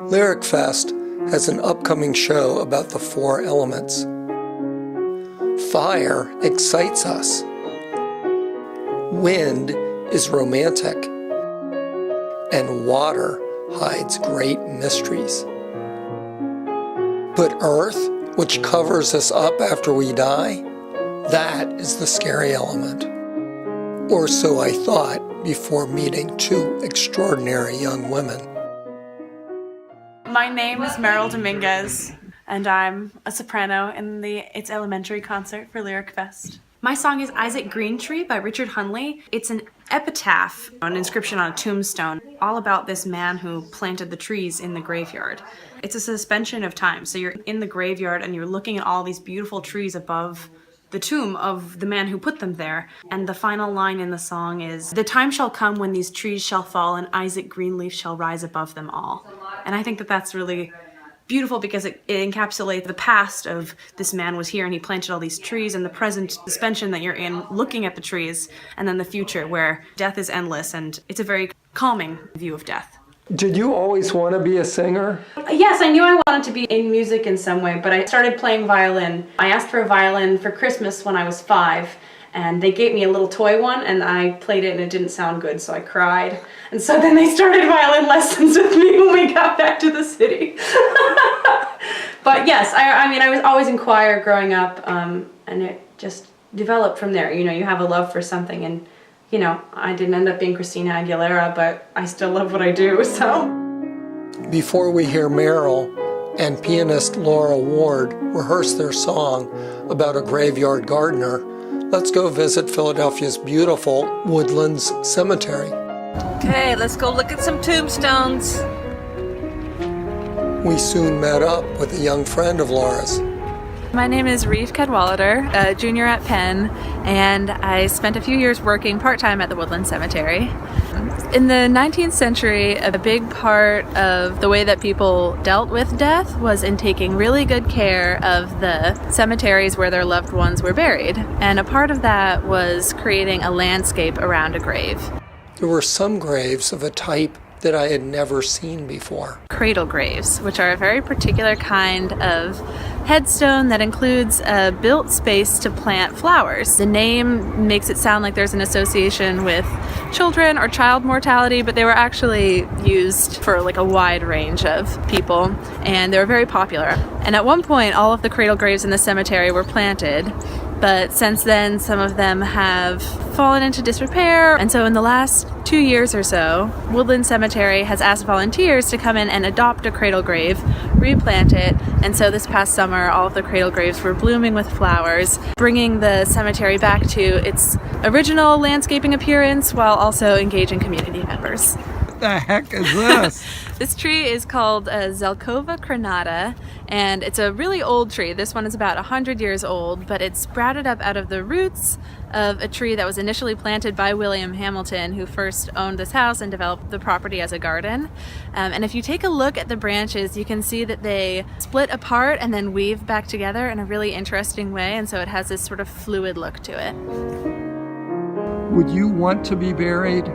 Lyric Fest has an upcoming show about the four elements. Fire excites us. Wind is romantic. And water hides great mysteries. But earth, which covers us up after we die, that is the scary element. Or so I thought before meeting two extraordinary young women. My name is Meryl Dominguez, and I'm a soprano in the It's Elementary concert for Lyric Fest. My song is Greentree by Richard Hundley. It's an epitaph, an inscription on a tombstone, all about this man who planted the trees in the graveyard. It's a suspension of time, so you're in the graveyard and you're looking at all these beautiful trees above the tomb of the man who put them there. And the final line in the song is, "The time shall come when these trees shall fall and Isaac Greenleaf shall rise above them all." And I think that that's really beautiful because it encapsulates the past of this man was here and he planted all these trees, and the present suspension that you're in looking at the trees, and then the future where death is endless, and it's a very calming view of death. Did you always want to be a singer? Yes, I knew I wanted to be in music in some way, but I started playing violin. I asked for a violin for Christmas when I was 5, and they gave me a little toy one, and I played it and it didn't sound good, so I cried. And so then they started violin lessons with me when we got back to the city. But yes, I was always in choir growing up, and it just developed from there. You know, you have a love for something, and you know, I didn't end up being Christina Aguilera, but I still love what I do, so. Before we hear Meryl and pianist Laura Ward rehearse their song about a graveyard gardener, let's go visit Philadelphia's beautiful Woodlands Cemetery. Okay, let's go look at some tombstones. We soon met up with a young friend of Laura's. My name is Rive Cadwalader, a junior at Penn, and I spent a few years working part-time at the Woodland Cemetery. In the 19th century, a big part of the way that people dealt with death was in taking really good care of the cemeteries where their loved ones were buried. And a part of that was creating a landscape around a grave. There were some graves of a type that I had never seen before. Cradle graves, which are a very particular kind of headstone that includes a built space to plant flowers. The name makes it sound like there's an association with children or child mortality, but they were actually used for like a wide range of people, and they were very popular. And at one point, all of the cradle graves in the cemetery were planted, but since then, some of them have fallen into disrepair. And so in the last 2 years or so, Woodland Cemetery has asked volunteers to come in and adopt a cradle grave, replant it. And so this past summer, all of the cradle graves were blooming with flowers, bringing the cemetery back to its original landscaping appearance while also engaging community members. What the heck is this? This tree is called Zelkova crenata, and it's a really old tree. This one is about 100 years old, but it sprouted up out of the roots of a tree that was initially planted by William Hamilton, who first owned this house and developed the property as a garden. And if you take a look at the branches, you can see that they split apart and then weave back together in a really interesting way, and so it has this sort of fluid look to it. Would you want to be buried?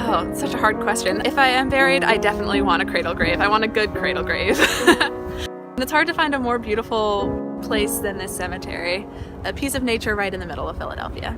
Oh, it's such a hard question. If I am buried, I definitely want a cradle grave. I want a good cradle grave. And it's hard to find a more beautiful place than this cemetery. A piece of nature right in the middle of Philadelphia.